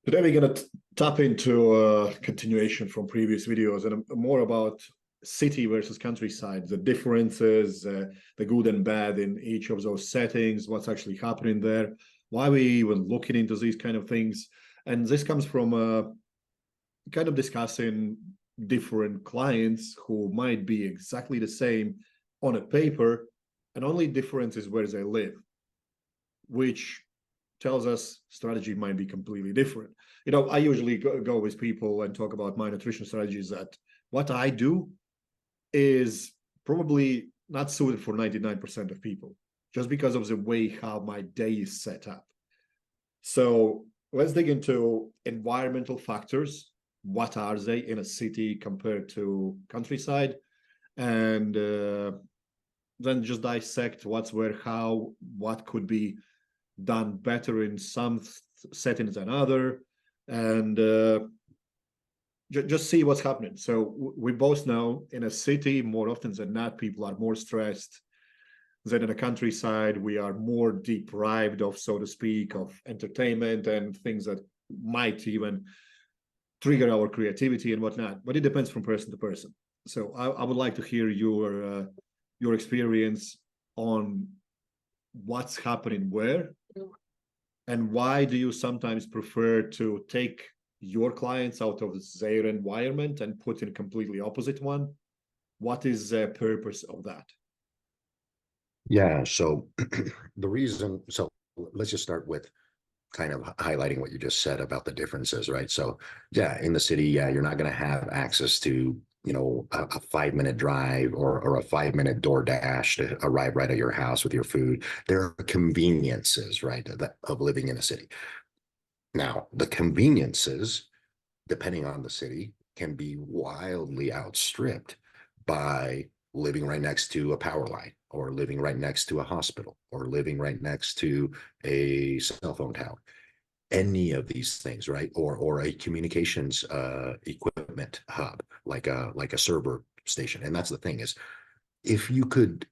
Today we're going to tap into a continuation from previous videos and more about city versus countryside, the differences, the good and bad in each of those settings, what's actually happening there, why we even looking into these kind of things. And this comes from kind of discussing different clients who might be exactly the same on a paper, and only difference is where they live, which tells us strategy might be completely different. I usually go with people and talk about my nutrition strategies that what I do is probably not suited for 99% of people, just because of the way how my day is set up. So let's dig into environmental factors. What are they in a city compared to countryside? And then just dissect what's where, how, what could be done better in some settings than other, and just see what's happening. So we both know in a city, more often than not, people are more stressed than in a countryside. We are more deprived of, so to speak, of entertainment and things that might even trigger our creativity and whatnot. But it depends from person to person. So I would like to hear your experience on what's happening where, and why do you sometimes prefer to take your clients out of their environment and put in a completely opposite one? What is the purpose of that? Yeah, so let's just start with kind of highlighting what you just said about the differences, right? So yeah, in the city, yeah, you're not going to have access to, a 5-minute drive or a 5-minute door dash to arrive right at your house with your food. There are conveniences, right, of living in a city. Now, the conveniences, depending on the city, can be wildly outstripped by living right next to a power line, or living right next to a hospital, or living right next to a cell phone tower. Any of these things, right? Or a communications equipment hub, like a server station. And that's the thing is, if you could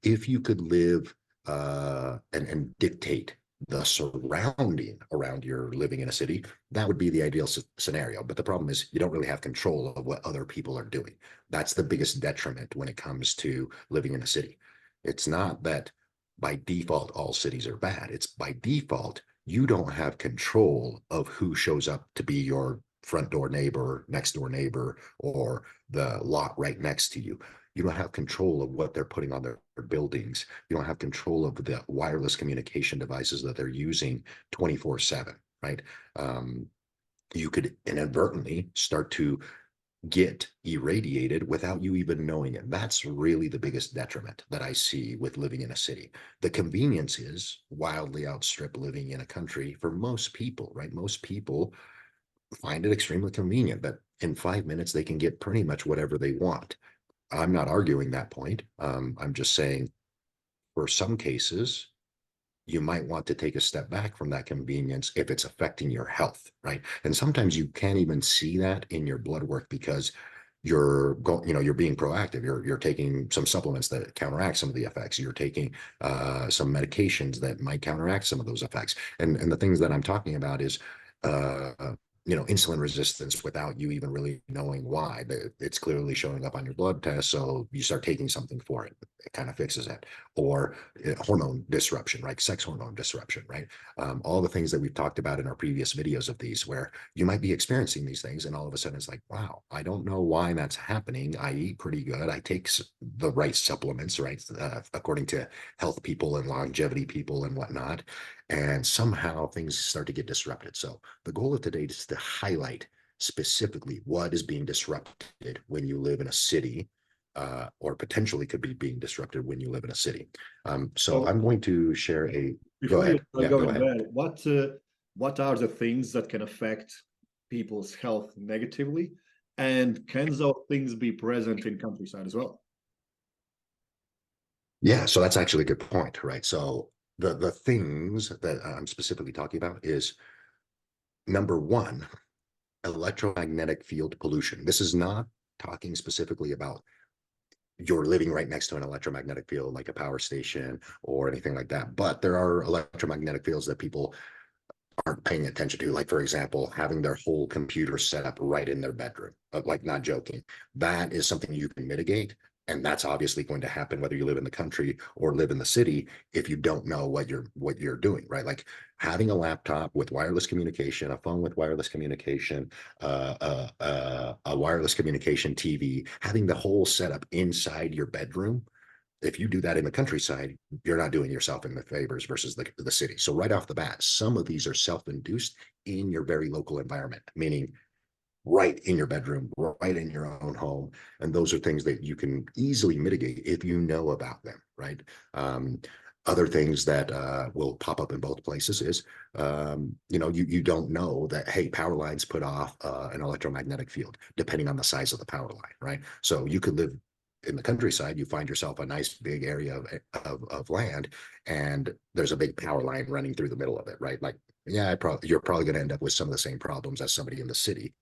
live and dictate the surrounding around your living in a city, that would be the ideal scenario. But the problem is you don't really have control of what other people are doing. That's the biggest detriment when it comes to living in a city. It's not that by default all cities are bad. It's by default you don't have control of who shows up to be your front door neighbor, next door neighbor, or the lot right next to you. You don't have control of what they're putting on their buildings. You don't have control of the wireless communication devices that they're using 24/7, right? You could inadvertently start to get irradiated without you even knowing it. That's really the biggest detriment that I see with living in a city. The conveniences wildly outstrip living in a country for most people, right? Most people find it extremely convenient that in 5 minutes they can get pretty much whatever they want. I'm not arguing that point. I'm just saying for some cases, you might want to take a step back from that convenience if it's affecting your health, right? And sometimes you can't even see that in your blood work because you're being proactive. You're taking some supplements that counteract some of the effects. You're taking some medications that might counteract some of those effects. And the things that I'm talking about is insulin resistance without you even really knowing why. It's clearly showing up on your blood test, so you start taking something for it. It kind of fixes it. Or hormone disruption, right? Sex hormone disruption, right? All the things that we've talked about in our previous videos of these, where you might be experiencing these things, and all of a sudden it's like, wow, I don't know why that's happening. I eat pretty good. I take the right supplements, right? According to health people and longevity people and whatnot. And somehow things start to get disrupted. So the goal of today is to highlight specifically what is being disrupted when you live in a city, or potentially could be being disrupted when you live in a city. So I'm going to share a. Go Before you ahead. Yeah, go go in ahead. there, what are the things that can affect people's health negatively, and can those things be present in countryside as well? Yeah, so that's actually a good point, right? So the things that I'm specifically talking about is number one, electromagnetic field pollution. This is not talking specifically about you're living right next to an electromagnetic field like a power station or anything like that. But there are electromagnetic fields that people aren't paying attention to. Like, for example, having their whole computer set up right in their bedroom, like, not joking. That is something you can mitigate. And that's obviously going to happen whether you live in the country or live in the city if you don't know what you're doing, right? Like having a laptop with wireless communication, a phone with wireless communication, a wireless communication TV, having the whole setup inside your bedroom. If you do that in the countryside, you're not doing yourself any favors versus the city. So right off the bat, some of these are self-induced in your very local environment, meaning right in your bedroom, right in your own home. And those are things that you can easily mitigate if you know about them, right? Other things that will pop up in both places is, you don't know that, hey, power lines put off an electromagnetic field, depending on the size of the power line, right? So you could live in the countryside, you find yourself a nice big area of land, and there's a big power line running through the middle of it, right? Like, yeah, you're probably going to end up with some of the same problems as somebody in the city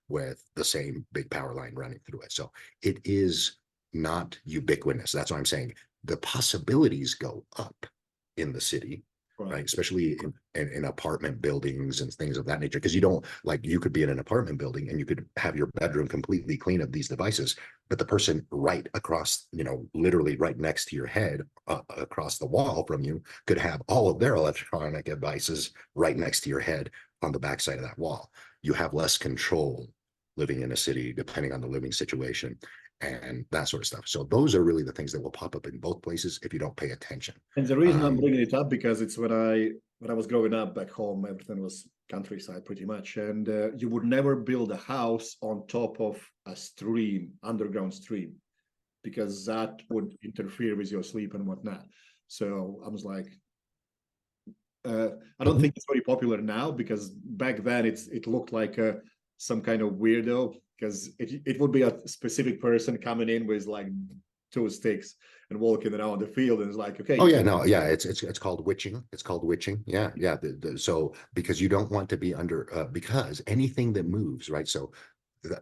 with the same big power line running through it. So it is not ubiquitous. That's what I'm saying. The possibilities go up in the city, right? Especially in apartment buildings and things of that nature. Because you don't, like, you could be in an apartment building and you could have your bedroom completely clean of these devices, but the person right across, literally right next to your head, across the wall from you, could have all of their electronic devices right next to your head on the backside of that wall. You have less control living in a city, depending on the living situation and that sort of stuff. So those are really the things that will pop up in both places if you don't pay attention. And the reason I'm bringing it up, because it's when I was growing up back home, everything was countryside pretty much, and you would never build a house on top of a stream, underground stream, because that would interfere with your sleep and whatnot. So I was like, I don't think it's very popular now, because back then it looked like some kind of weirdo, because it would be a specific person coming in with like 2 sticks and walking around the field, and it's like, okay. Oh yeah, no, yeah, it's called witching. It's called witching. Yeah, yeah. So because you don't want to be under, because anything that moves, right? So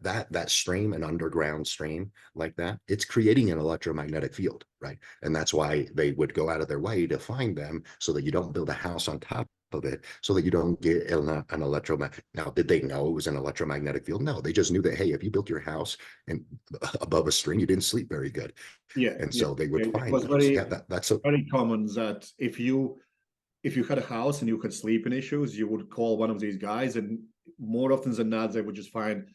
that stream, an underground stream like that, it's creating an electromagnetic field, right? And that's why they would go out of their way to find them, so that you don't build a house on top of it, so that you don't get an electromagnetic. Now, did they know it was an electromagnetic field? No, they just knew that, hey, if you built your house and above a stream, you didn't sleep very good. Yeah, And yeah. so they would It find was those. very, Yeah, that's a, very common that if you had a house and you had sleeping issues, you would call one of these guys, and more often than not, they would just find,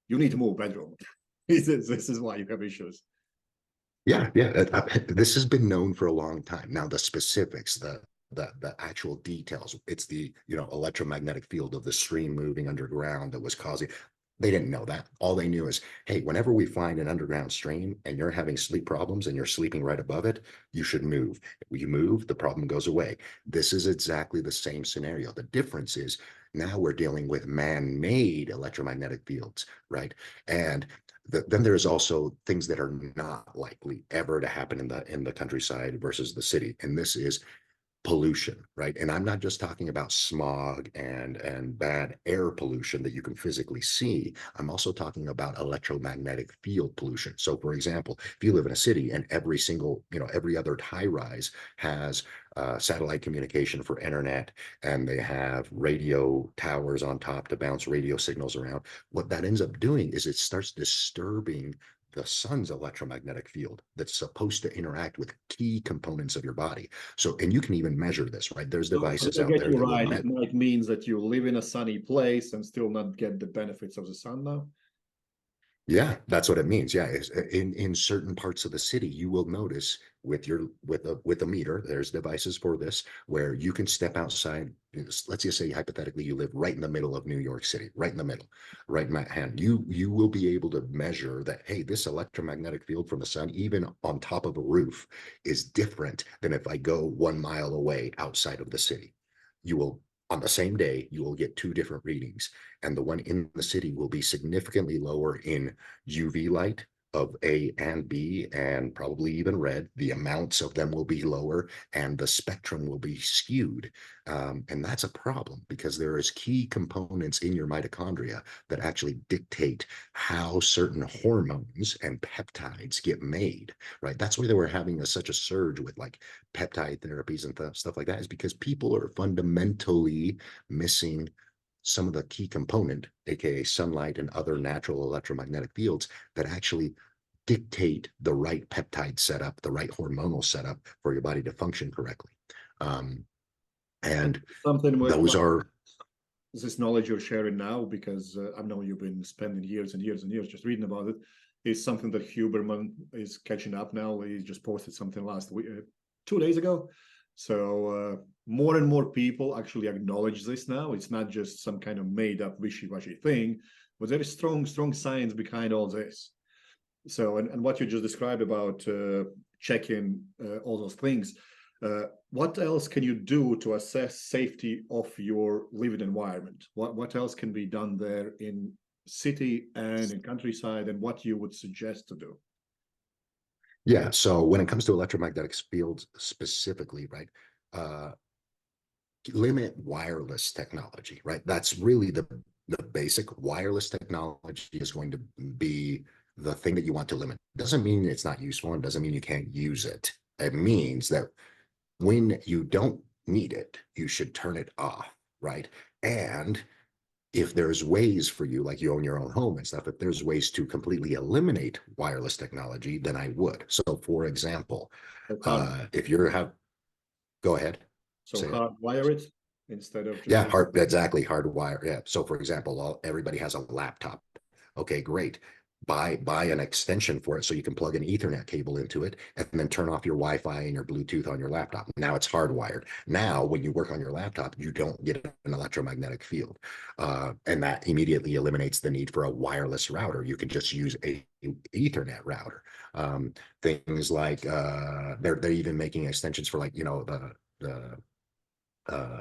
you need to move bedroom. This is why you have issues. yeah, yeah. This has been known for a long time. Now, the specifics, the actual details, it's the electromagnetic field of the stream moving underground that was causing. They didn't know that. All they knew is, hey, whenever we find an underground stream and you're having sleep problems and you're sleeping right above it, you should move. You move, the problem goes away. This is exactly the same scenario. The difference is now we're dealing with man-made electromagnetic fields, right? And then there's also things that are not likely ever to happen in the countryside versus the city. And this is pollution, right? And I'm not just talking about smog and bad air pollution that you can physically see. I'm also talking about electromagnetic field pollution. So for example, if you live in a city and every other high rise has satellite communication for internet, and they have radio towers on top to bounce radio signals around, what that ends up doing is it starts disturbing the sun's electromagnetic field that's supposed to interact with key components of your body. So, and you can even measure this, right? There's So devices I out get there you that will right. It might mean that you live in a sunny place and still not get the benefits of the sun now. Yeah, that's what it means. Yeah, in certain parts of the city, you will notice with a meter. There's devices for this where you can step outside. Let's just say hypothetically you live right in the middle of New York City, right in the middle, right in Manhattan. You will be able to measure that. Hey, this electromagnetic field from the sun, even on top of a roof, is different than if I go 1 mile away outside of the city. You will On the same day, you will get 2 different readings, and the one in the city will be significantly lower in UV light of A and B, and probably even red. The amounts of them will be lower, and the spectrum will be skewed. And that's a problem because there is key components in your mitochondria that actually dictate how certain hormones and peptides get made, right? That's why they were having such a surge with like peptide therapies and stuff like that, is because people are fundamentally missing some of the key component, aka sunlight and other natural electromagnetic fields, that actually dictate the right peptide setup, the right hormonal setup for your body to function correctly. And Something with those are this knowledge you're sharing now, because I know you've been spending years and years and years just reading about it, is something that Huberman is catching up now. He just posted something last week, 2 days ago. So more and more people actually acknowledge this now. It's not just some kind of made up wishy-washy thing, but there is strong science behind all this. So, and what you just described about checking all those things, what else can you do to assess safety of your living environment? What else can be done there in city and in countryside, and what you would suggest to do? Yeah, so when it comes to electromagnetic fields specifically, right, limit wireless technology, right? That's really the basic. Wireless technology is going to be the thing that you want to limit. Doesn't mean it's not useful, and doesn't mean you can't use it. It means that when you don't need it, you should turn it off, right? And if there's ways for you, like you own your own home and stuff, if there's ways to completely eliminate wireless technology, then I would. So for example, if you're go ahead. So Say it. hardwire it instead of just Yeah, exactly, hardwire. Yeah. So for example, everybody has a laptop. Okay, great. Buy an extension for it so you can plug an Ethernet cable into it and then turn off your Wi-Fi and your Bluetooth on your laptop. Now it's hardwired. Now, when you work on your laptop, you don't get an electromagnetic field. And that immediately eliminates the need for a wireless router. You can just use a Ethernet router. Things like they're even making extensions for, like, the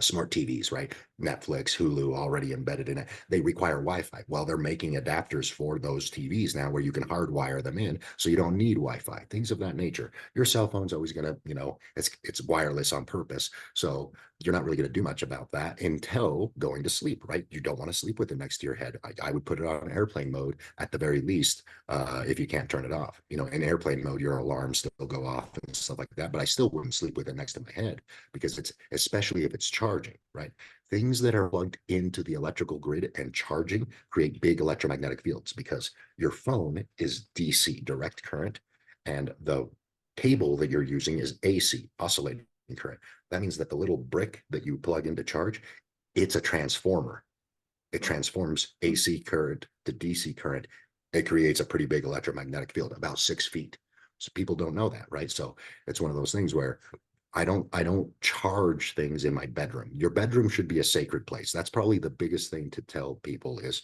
smart TVs, right? Netflix, Hulu already embedded in it. They require Wi-Fi. Well, they're making adapters for those TVs now where you can hardwire them in, so you don't need Wi-Fi, things of that nature. Your cell phone's always going to, it's wireless on purpose. So you're not really going to do much about that until going to sleep, right? You don't want to sleep with it next to your head. I would put it on airplane mode at the very least, if you can't turn it off. In airplane mode, your alarms still go off and stuff like that, but I still wouldn't sleep with it next to my head, because it's, especially if it's charging, right? Things that are plugged into the electrical grid and charging create big electromagnetic fields, because your phone is DC, direct current, and the cable that you're using is AC, oscillating current. That means that the little brick that you plug in to charge, it's a transformer. It transforms AC current to DC current. It creates a pretty big electromagnetic field, about 6 feet. So people don't know that, right? So it's one of those things where I don't charge things in my bedroom. Your bedroom should be a sacred place. That's probably the biggest thing to tell people, is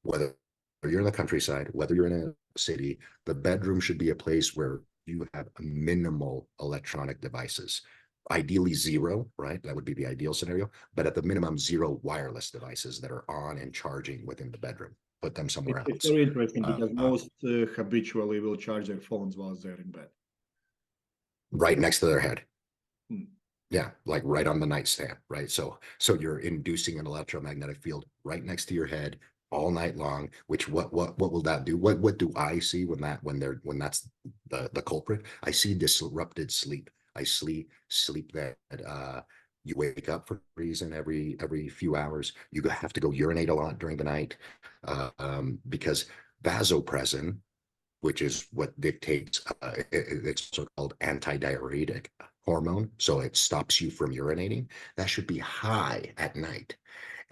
whether you're in the countryside, whether you're in a city, the bedroom should be a place where you have minimal electronic devices. Ideally zero, right? That would be the ideal scenario, but at the minimum, zero wireless devices that are on and charging within the bedroom. Put them somewhere It's else. very interesting, because most habitually will charge their phones while they're in bed. Right next to their head. Hmm. Yeah, like right on the nightstand, right? So you're inducing an electromagnetic field right next to your head all night long. Which what will that do? What do I see when that's the culprit? I see disrupted sleep. I sleep that you wake up for a reason every few hours. You have to go urinate a lot during the night, because vasopressin, which is what dictates, it's so-called antidiuretic hormone, so it stops you from urinating. That should be high at night,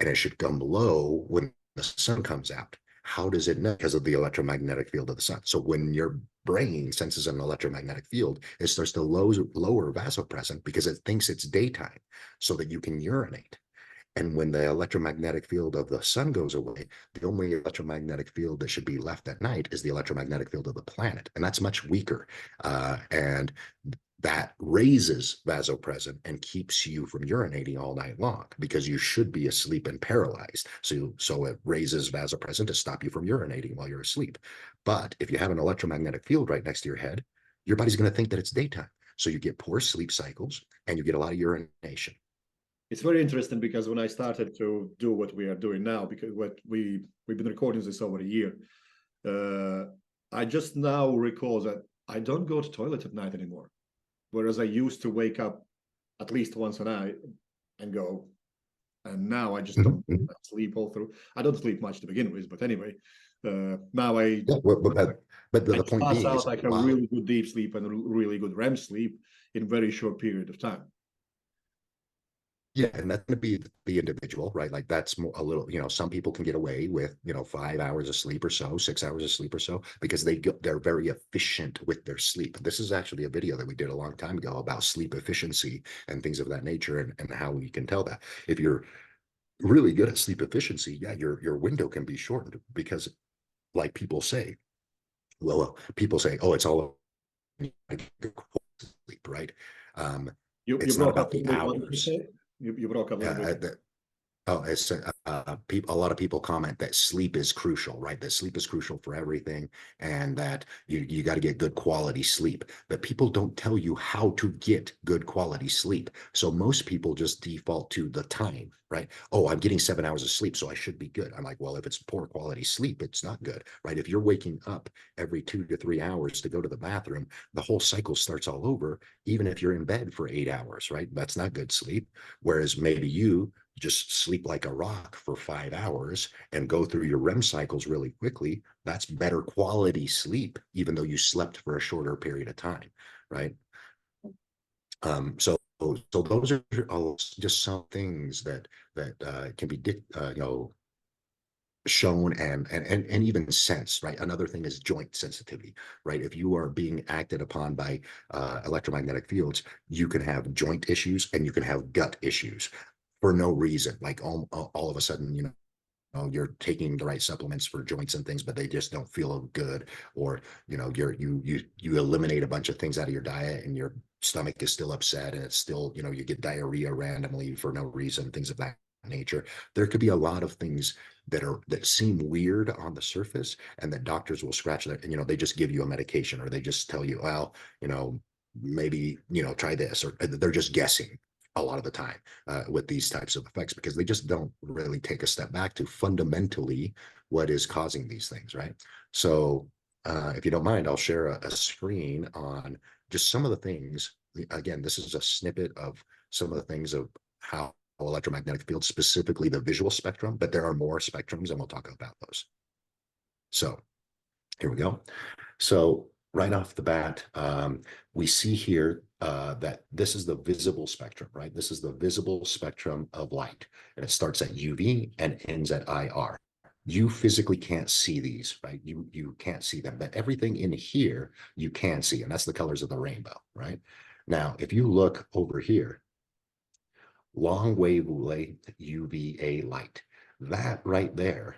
and it should come low when the sun comes out. How does it know? Because of the electromagnetic field of the sun. So when your brain senses an electromagnetic field, it starts to lower vasopressin because it thinks it's daytime, so that you can urinate. And when the electromagnetic field of the sun goes away, the only electromagnetic field that should be left at night is the electromagnetic field of the planet. And that's much weaker. And that raises vasopressin and keeps you from urinating all night long because you should be asleep and paralyzed. So it raises vasopressin to stop you from urinating while you're asleep. But if you have an electromagnetic field right next to your head, your body's going to think that it's daytime. So you get poor sleep cycles and you get a lot of urination. It's very interesting because when I started to do what we are doing now, because we've been recording this over a year, I just now recall that I don't go to toilet at night anymore. Whereas I used to wake up at least once a night and go, and now I just don't sleep all through. I don't sleep much to begin with, but anyway, now Yeah, but I the point pass being out is like a really good deep sleep and a really good REM sleep in a very short period of time. yeah, and that's going to be the individual, right? Like that's more a little, some people can get away with, 5 hours of sleep or so, 6 hours of sleep or so, because they're very efficient with their sleep. This is actually a video that we did a long time ago about sleep efficiency and things of that nature, and how we can tell that. If you're really good at sleep efficiency, yeah, your window can be shortened because, like people say, people say, oh, it's all sleep, right? You It's not broke about up a the little bit. What did you hours. say? You broke up a little bit. Oh, it's people. A lot of people comment that sleep is crucial, right? That sleep is crucial for everything, and that you got to get good quality sleep. But people don't tell you how to get good quality sleep. So most people just default to the time, right? Oh, I'm getting 7 hours of sleep, so I should be good. I'm like, well, if it's poor quality sleep, it's not good, right? If you're waking up every 2 to 3 hours to go to the bathroom, the whole cycle starts all over. Even if you're in bed for 8 hours, right? That's not good sleep. Whereas maybe you just sleep like a rock for 5 hours and go through your REM cycles really quickly, that's better quality sleep, even though you slept for a shorter period of time, right? So those are just some things that can be shown and even sensed, right? Another thing is joint sensitivity, right? If you are being acted upon by electromagnetic fields, you can have joint issues and you can have gut issues for no reason. Like all of a sudden, you're taking the right supplements for joints and things, but they just don't feel good, or you eliminate a bunch of things out of your diet and your stomach is still upset and it's still, you get diarrhea randomly for no reason, things of that nature. There could be a lot of things that seem weird on the surface, and that doctors will scratch that, and they just give you a medication, or they just tell you, well, maybe try this, or they're just guessing a lot of the time with these types of effects, because they just don't really take a step back to fundamentally what is causing these things, right? So if you don't mind, I'll share a screen on just some of the things. Again, this is a snippet of some of the things of how electromagnetic fields, specifically the visual spectrum, but there are more spectrums and we'll talk about those. So here we go. So right off the bat, we see here that this is the visible spectrum, right? This is the visible spectrum of light, and it starts at UV and ends at IR. You physically can't see these, right? You can't see them, but everything in here you can see, and that's the colors of the rainbow, right? Now, if you look over here, long wavelength UVA light, that right there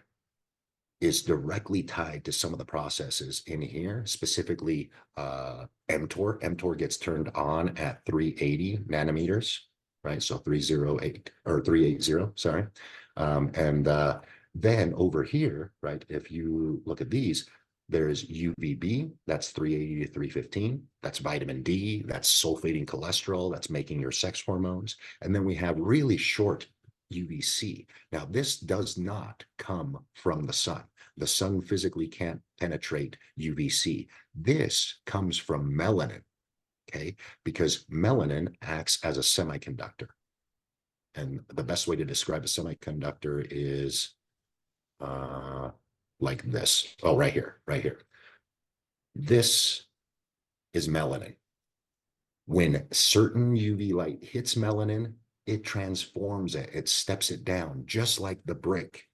is directly tied to some of the processes in here, specifically mTOR. mTOR gets turned on at 380 nanometers, right? So 308 or 380, sorry. And then over here, right, if you look at these, there's UVB, that's 380 to 315. That's vitamin D, that's sulfating cholesterol, that's making your sex hormones. And then we have really short UVC. Now, this does not come from the sun. The sun physically can't penetrate UVC. This comes from melanin, okay? Because melanin acts as a semiconductor. And the best way to describe a semiconductor is like this. Oh, right here, right here. This is melanin. When certain UV light hits melanin, it transforms it, it steps it down, just like the brick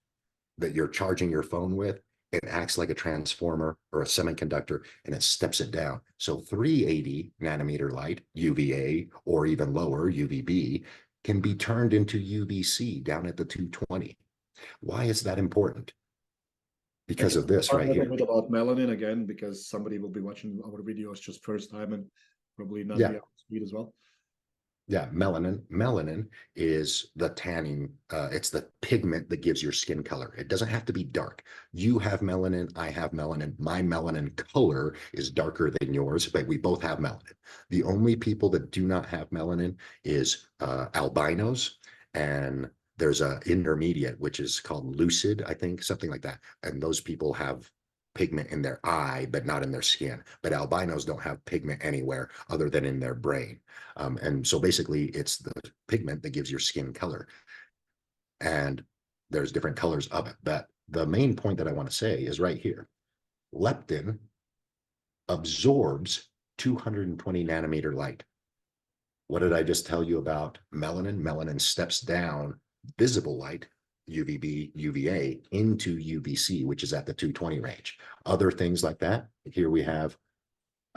that you're charging your phone with. It acts like a transformer or a semiconductor, and it steps it down. So 380 nanometer light, UVA, or even lower, UVB, can be turned into UVC down at the 220. Why is that important? Because of this Talk right a little here. bit about melanin again, because somebody will be watching our videos just first time and probably not be Yeah. up to speed as well. Yeah, melanin is the tanning, it's the pigment that gives your skin color. It doesn't have to be dark. You have melanin, I have melanin. My melanin color is darker than yours, but we both have melanin. The only people that do not have melanin is albinos, and there's a intermediate, which is called lucid, I think, something like that. And those people have pigment in their eye, but not in their skin. But albinos don't have pigment anywhere other than in their brain. And so basically it's the pigment that gives your skin color. And there's different colors of it. But the main point that I want to say is right here. Leptin absorbs 220 nanometer light. What did I just tell you about melanin? Melanin steps down visible light, UVB, UVA, into UVC, which is at the 220 range. Other things like that. Here we have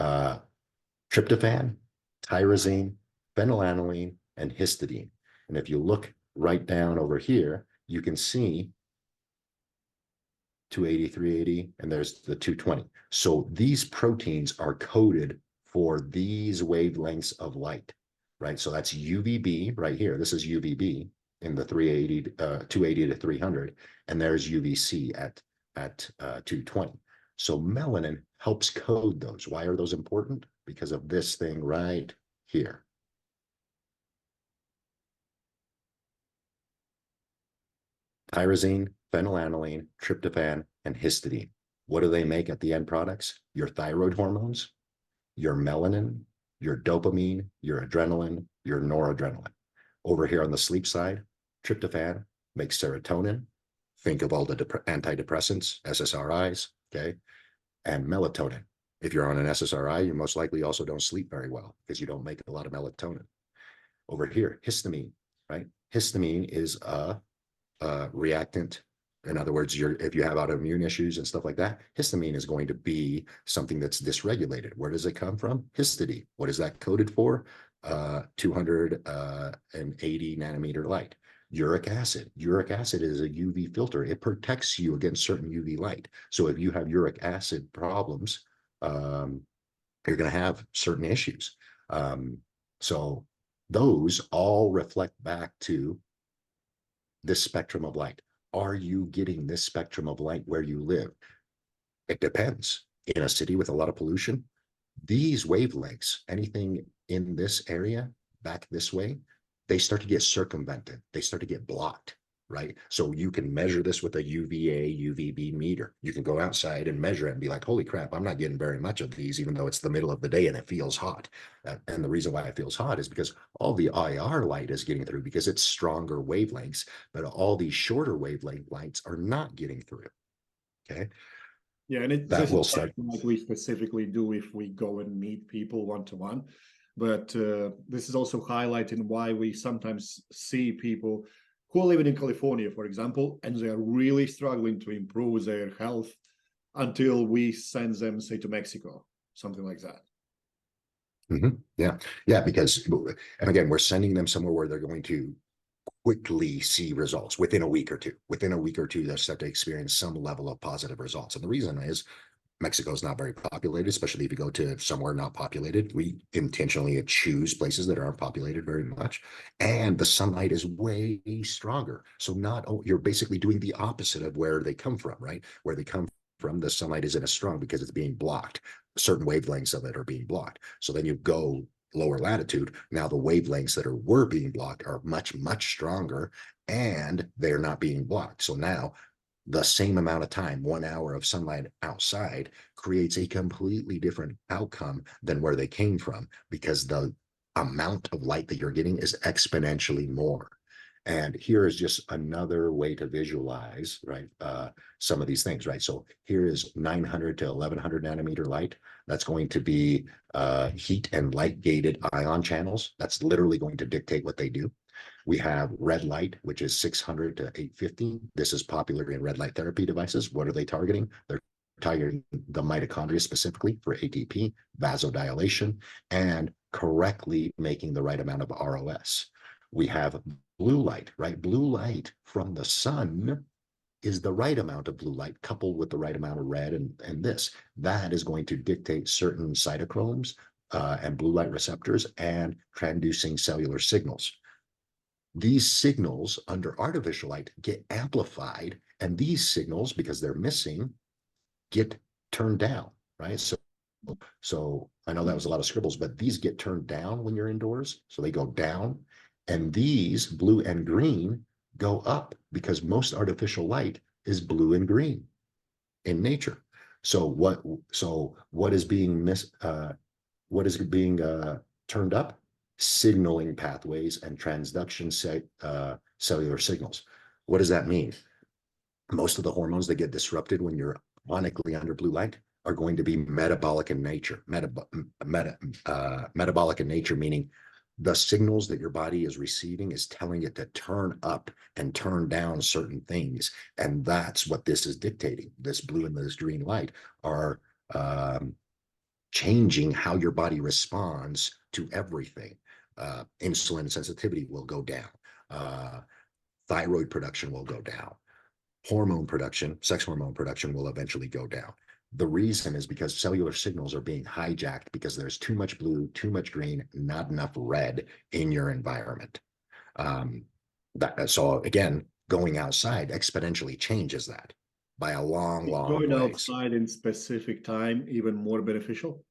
tryptophan, tyrosine, phenylalanine, and histidine. And if you look right down over here, you can see 280, 380, and there's the 220. So these proteins are coded for these wavelengths of light, right? So that's UVB right here. This is UVB in the 280 to 300, and there's UVC at 220. So melanin helps code those. Why are those important? Because of this thing right here. Tyrosine, phenylalanine, tryptophan, and histidine. What do they make at the end products? Your thyroid hormones, your melanin, your dopamine, your adrenaline, your noradrenaline. Over here on the sleep side, tryptophan makes serotonin. Think of all the antidepressants, SSRIs, okay? And melatonin. If you're on an SSRI, you most likely also don't sleep very well because you don't make a lot of melatonin. Over here, histamine, right? Histamine is a reactant. In other words, if you have autoimmune issues and stuff like that, histamine is going to be something that's dysregulated. Where does it come from? Histidine. What is that coded for? 280 nanometer light. Uric acid. Uric acid is a UV filter. It protects you against certain UV light. So if you have uric acid problems, you're going to have certain issues. So those all reflect back to this spectrum of light. Are you getting this spectrum of light where you live? It depends. In a city with a lot of pollution, these wavelengths, anything in this area back this way, they start to get circumvented. They start to get blocked, right? So you can measure this with a UVA, UVB meter. You can go outside and measure it and be like, holy crap, I'm not getting very much of these, even though it's the middle of the day and it feels hot. And the reason why it feels hot is because all the IR light is getting through because it's stronger wavelengths, but all these shorter wavelength lights are not getting through, okay? Yeah, and That this will is start. something like we specifically do if we go and meet people one-to-one. But this is also highlighting why we sometimes see people who are living in California, for example, and they are really struggling to improve their health until we send them, say, to Mexico, something like that. Yeah, yeah, because, and again, we're sending them somewhere where they're going to quickly see results within a week or two. Within a week or two, they'll start to experience some level of positive results. And the reason is Mexico is not very populated, especially if you go to somewhere not populated. We intentionally choose places that aren't populated very much. And the sunlight is way stronger. So you're basically doing the opposite of where they come from, right? Where they come from, the sunlight isn't as strong because it's being blocked. Certain wavelengths of it are being blocked. So then you go lower latitude. Now the wavelengths that were being blocked are much, much stronger and they're not being blocked. So now the same amount of time, 1 hour of sunlight outside, creates a completely different outcome than where they came from because the amount of light that you're getting is exponentially more. And here is just another way to visualize, right, some of these things, right? So here is 900 to 1100 nanometer light. That's going to be heat and light gated ion channels. That's literally going to dictate what they do. We have red light, which is 600 to 850. This is popular in red light therapy devices. What are they targeting? They're targeting the mitochondria specifically for ATP, vasodilation, and correctly making the right amount of ROS. We have blue light, right? Blue light from the sun is the right amount of blue light coupled with the right amount of red and this. That is going to dictate certain cytochromes and blue light receptors and transducing cellular signals. These signals under artificial light get amplified, and these signals, because they're missing, get turned down, right? So I know that was a lot of scribbles, but these get turned down when you're indoors. So they go down, and these blue and green go up because most artificial light is blue and green in nature. So what is being turned up? Signaling pathways and transduction cellular signals. What does that mean? Most of the hormones that get disrupted when you're chronically under blue light are going to be metabolic in nature. Metabolic in nature, meaning the signals that your body is receiving is telling it to turn up and turn down certain things. And that's what this is dictating. This blue and this green light are changing how your body responds to everything. Insulin sensitivity will go down. Thyroid production will go down. Hormone production, sex hormone production will eventually go down. The reason is because cellular signals are being hijacked because there's too much blue, too much green, not enough red in your environment. So again, going outside exponentially changes that by a long Going ways. outside in specific time even more beneficial?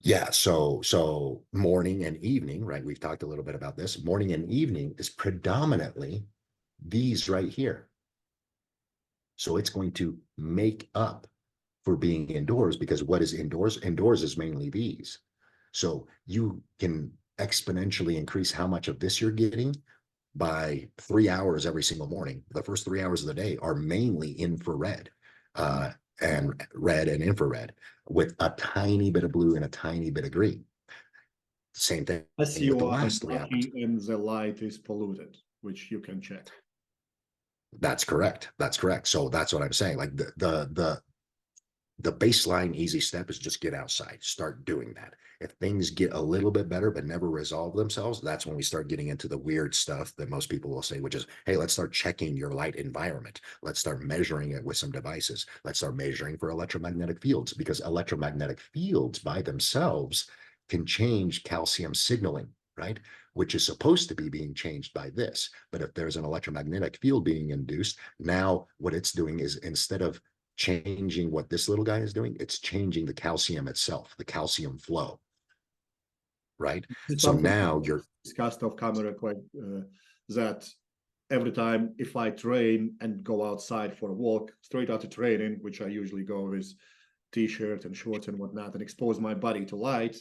Yeah, so morning and evening, right? We've talked a little bit about this. Morning and evening is predominantly these right here. So it's going to make up for being indoors, because what is indoors? Indoors is mainly these. So you can exponentially increase how much of this you're getting by 3 hours every single morning. The first 3 hours of the day are mainly infrared and red and infrared with a tiny bit of blue and a tiny bit of green. Same thing As with you the are last 3 hours. and the light is polluted, which you can check. That's correct. That's correct. So that's what I'm saying. Like the baseline easy step is just get outside, start doing that. If things get a little bit better but never resolve themselves, that's when we start getting into the weird stuff that most people will say, which is, hey, let's start checking your light environment. Let's start measuring it with some devices. Let's start measuring for electromagnetic fields, because electromagnetic fields by themselves can change calcium signaling, right? Which is supposed to be being changed by this. But if there's an electromagnetic field being induced, now what it's doing is, instead of changing what this little guy is doing, it's changing the calcium itself, the calcium flow, right? So now you're discussed off camera quite that every time if I train and go outside for a walk straight after training, which I usually go with t-shirt and shorts and whatnot, and expose my body to light,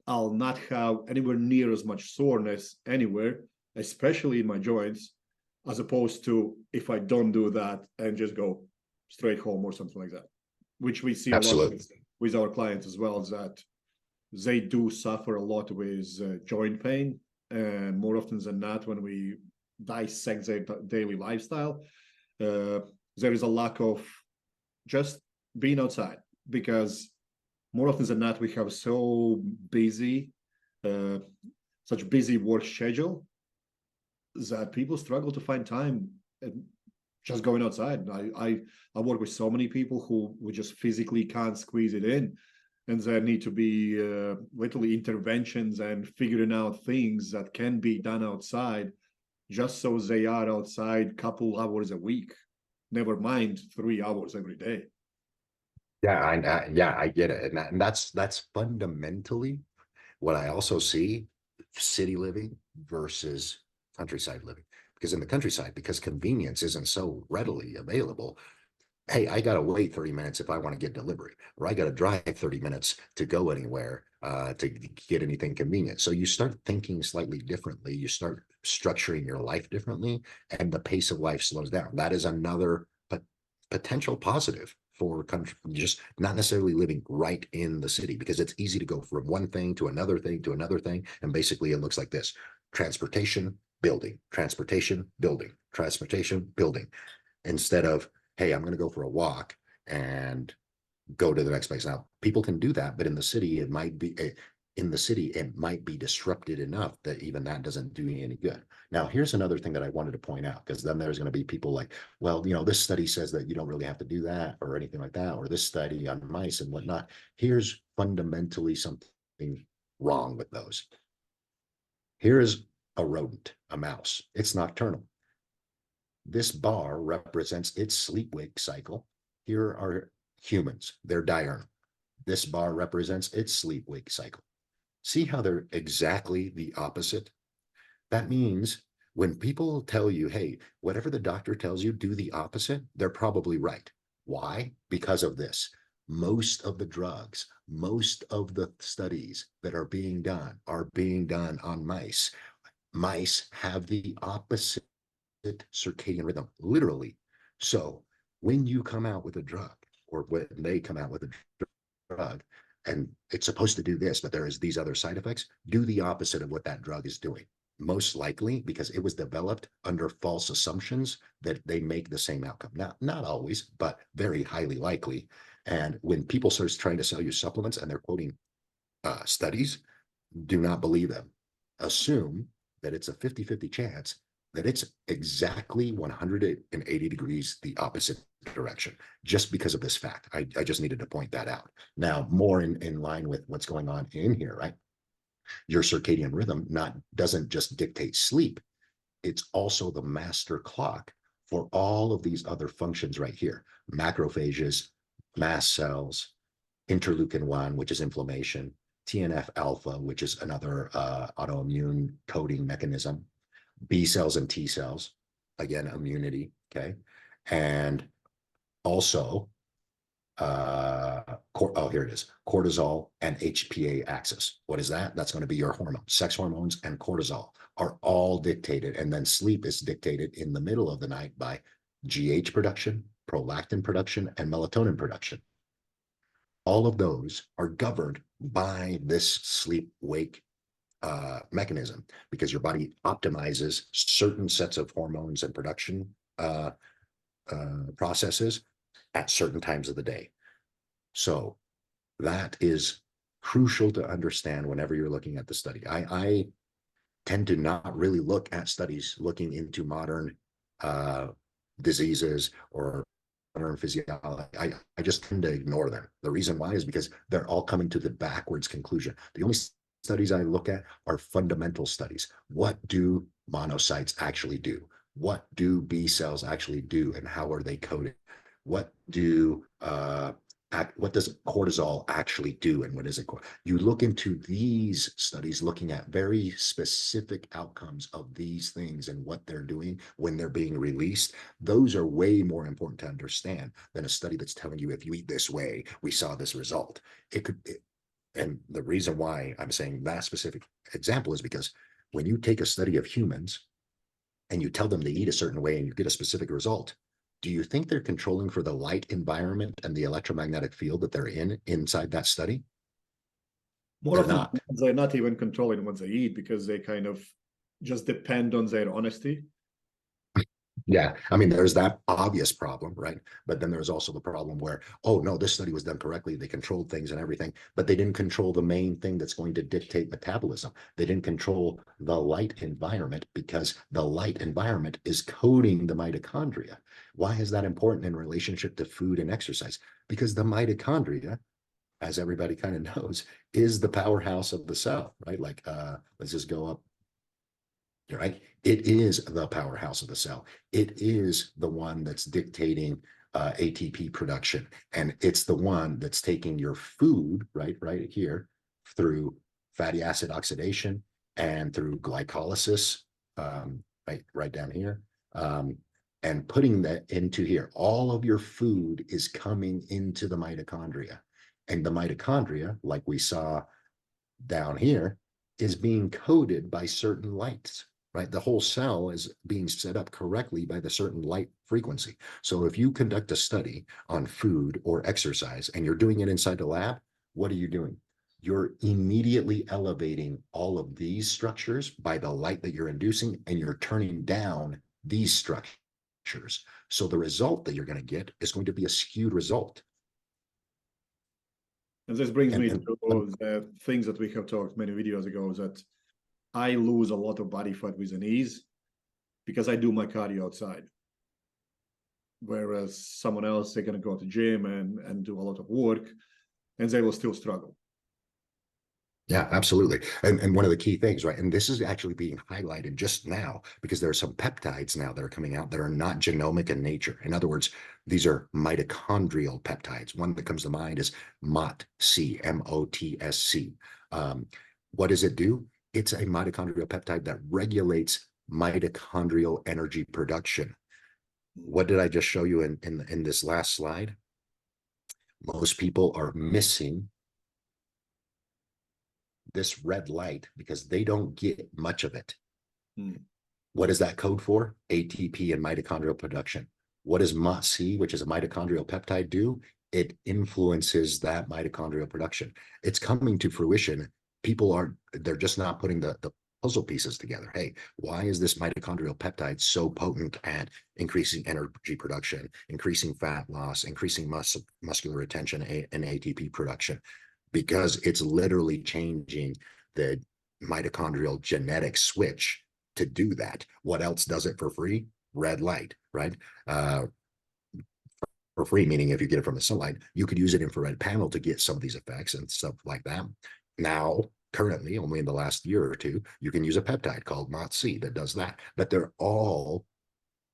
I'll not have anywhere near as much soreness anywhere, especially in my joints, as opposed to if I don't do that and just go straight home or something like that, which we see absolutely a lot with our clients as well, that they do suffer a lot with joint pain. And more often than not, when we dissect their daily lifestyle, there is a lack of just being outside, because more often than not, we have so busy, such busy work schedule that people struggle to find time just going outside. I work with so many people who just physically can't squeeze it in, and there need to be literally interventions and figuring out things that can be done outside, just so they are outside a couple hours a week, never mind 3 hours every day. yeah I get it, and that's fundamentally what I also see: city living versus countryside living. Because in the countryside, because convenience isn't so readily available, hey, I got to wait 30 minutes if I want to get delivery, or I got to drive 30 minutes to go anywhere to get anything convenient. So you start thinking slightly differently. You start structuring your life differently, and the pace of life slows down. That is another potential positive for country, just not necessarily living right in the city, because it's easy to go from one thing to another thing to another thing. And basically it looks like this: transportation, building, transportation, building, transportation, building, instead of, hey, I'm going to go for a walk and go to the next place. Now, people can do that, but in the city, it might be in the city, it might be disrupted enough that even that doesn't do you any good. Now, here's another thing that I wanted to point out, because then there's going to be people like, well, this study says that you don't really have to do that or anything like that, or this study on mice and whatnot. Here's fundamentally something wrong with those. Here's a rodent, a mouse. It's nocturnal. This bar represents its sleep-wake cycle. Here are humans. They're diurnal. This bar represents its sleep-wake cycle. See how they're exactly the opposite? That means when people tell you, hey, whatever the doctor tells you, do the opposite, they're probably right. Why? Because of this. Most of the drugs, most of the studies that are being done on mice. Mice have the opposite circadian rhythm, literally. So when you come out with a drug, or when they come out with a drug, and it's supposed to do this, but there is these other side effects, do the opposite of what that drug is doing. Most likely because it was developed under false assumptions that they make the same outcome. Now, not always, but very highly likely. And when people start trying to sell you supplements and they're quoting studies, do not believe them. Assume that it's a 50-50 chance that it's exactly 180 degrees the opposite direction, just because of this fact. I just needed to point that out. Now, more in line with what's going on in here, right? Your circadian rhythm doesn't just dictate sleep. It's also the master clock for all of these other functions right here. Macrophages, mast cells, interleukin-1, which is inflammation, TNF alpha, which is another autoimmune coding mechanism, B cells and T cells, again, immunity, okay? And also, here it is, cortisol and HPA axis. What is that? That's going to be your hormones. Sex hormones and cortisol are all dictated, and then sleep is dictated in the middle of the night by GH production, prolactin production, and melatonin production. All of those are governed by this sleep-wake mechanism, because your body optimizes certain sets of hormones and production processes at certain times of the day. So that is crucial to understand whenever you're looking at the study. I tend to not really look at studies looking into modern diseases or modern physiology. I just tend to ignore them. The reason why is because they're all coming to the backwards conclusion. The only studies I look at are fundamental studies. What do monocytes actually do? What do B cells actually do, and how are they coded? What does cortisol actually do, and what is it? You look into these studies looking at very specific outcomes of these things and what they're doing when they're being released. Those are way more important to understand than a study that's telling you, if you eat this way, we saw this result. And the reason why I'm saying that specific example is because when you take a study of humans and you tell them to eat a certain way and you get a specific result, do you think they're controlling for the light environment and the electromagnetic field that they're inside that study? More often they're not even controlling what they eat, because they kind of just depend on their honesty. Yeah, I mean, there's that obvious problem, right? But then there's also the problem where, oh no, this study was done correctly. They controlled things and everything, but they didn't control the main thing that's going to dictate metabolism. They didn't control the light environment, because the light environment is coding the mitochondria. Why is that important in relationship to food and exercise? Because the mitochondria, as everybody kind of knows, is the powerhouse of the cell, right? Like, let's just go up. Right? It is the powerhouse of the cell. It is the one that's dictating ATP production. And it's the one that's taking your food, right here, through fatty acid oxidation and through glycolysis, right down here, and putting that into here. All of your food is coming into the mitochondria. And the mitochondria, like we saw down here, is being coded by certain lights. Right? The whole cell is being set up correctly by the certain light frequency. So if you conduct a study on food or exercise and you're doing it inside the lab, what are you doing? You're immediately elevating all of these structures by the light that you're inducing, and you're turning down these structures. So the result that you're going to get is going to be a skewed result. And this brings me and to the things that we have talked many videos ago, that I lose a lot of body fat with an ease because I do my cardio outside. Whereas someone else, they're going to go to gym and do a lot of work, and they will still struggle. Yeah, absolutely. And one of the key things, right? And this is actually being highlighted just now because there are some peptides now that are coming out that are not genomic in nature. In other words, these are mitochondrial peptides. One that comes to mind is MOTS-C, M-O-T-S-C. What does it do? It's a mitochondrial peptide that regulates mitochondrial energy production. What did I just show you in this last slide? Most people are missing this red light because they don't get much of it. What is that code for? ATP and mitochondrial production. What does MOTS-C, which is a mitochondrial peptide, do? It influences that mitochondrial production. It's coming to fruition. They're just not putting the puzzle pieces together. Hey, why is this mitochondrial peptide so potent at increasing energy production, increasing fat loss, increasing muscular retention and ATP production? Because it's literally changing the mitochondrial genetic switch to do that. What else does it for free? Red light, right? For free, meaning if you get it from the sunlight, you could use an infrared panel to get some of these effects and stuff like that. Now, currently, only in the last year or two, you can use a peptide called MOTS-C that does that, but they're all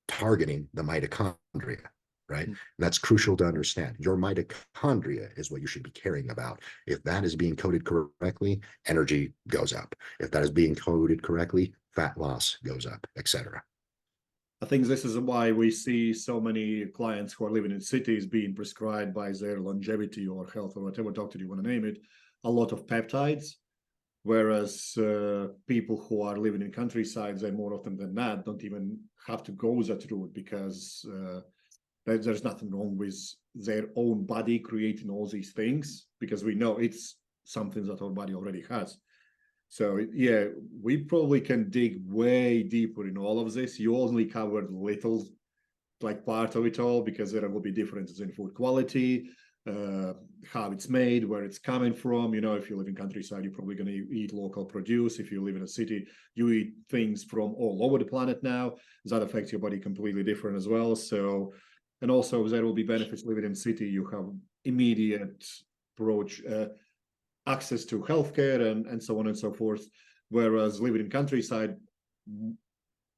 targeting the mitochondria. Right? And that's crucial to understand. Your mitochondria is what you should be caring about. If that is being coded correctly, energy goes up. If that is being coded correctly, fat loss goes up, etc. I think this is why we see so many clients who are living in cities being prescribed by their longevity or health or whatever doctor you want to name it, a lot of peptides, whereas people who are living in countrysides, they more often than not don't even have to go that route because there's nothing wrong with their own body creating all these things, because we know it's something that our body already has. So yeah, we probably can dig way deeper in all of this. You only covered little, like part of it all, because there will be differences in food quality, how it's made, where it's coming from. You know, if you live in countryside, you're probably going to eat local produce. If you live in a city, you eat things from all over the planet now. That affects your body completely different as well. So, and also there will be benefits living in city. You have immediate approach, access to healthcare and so on and so forth. Whereas living in countryside,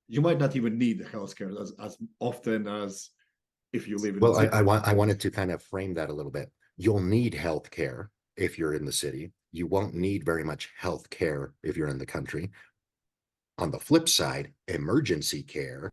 you might not even need the healthcare as often as if you live in. Well, I wanted to kind of frame that a little bit. You'll need healthcare if you're in the city. You won't need very much healthcare if you're in the country. On the flip side, emergency care,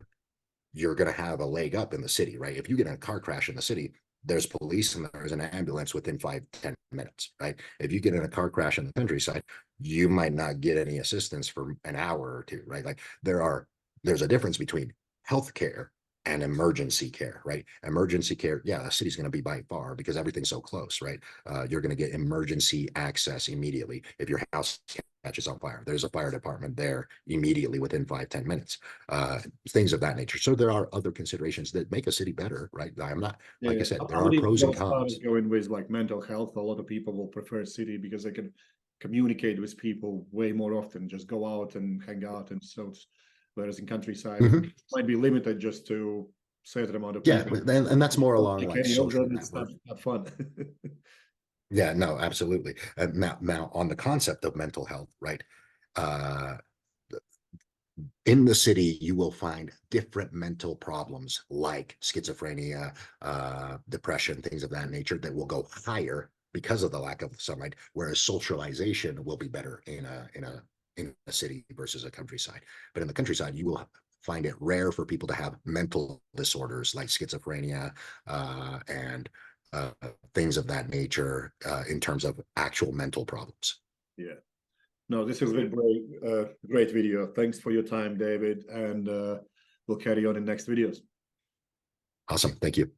you're going to have a leg up in the city, right? If you get in a car crash in the city, there's police and there's an ambulance within 5-10 minutes, right? If you get in a car crash in the countryside, you might not get any assistance for an hour or two, right? Like there's a difference between healthcare and emergency care, right? Emergency care, yeah, the city's going to be by far because everything's so close, right? You're going to get emergency access immediately. If your house catches on fire, there's a fire department there immediately within 5-10 minutes, things of that nature. So there are other considerations that make a city better, right? I'm not, like I said, there are pros and cons. Going with like mental health, a lot of people will prefer city because they can communicate with people way more often, just go out and hang out and so. Whereas in countryside, it might be limited just to a certain amount of people. Yeah, and that's more along like social it's not fun. Yeah, no, absolutely. Now, on the concept of mental health, right? In the city, you will find different mental problems like schizophrenia, depression, things of that nature that will go higher because of the lack of sunlight, whereas socialization will be better in a city versus a countryside. But in the countryside, you will find it rare for people to have mental disorders like schizophrenia and things of that nature in terms of actual mental problems. Yeah. No, this has been great video. Thanks for your time, David, and we'll carry on in next videos. Awesome. Thank you.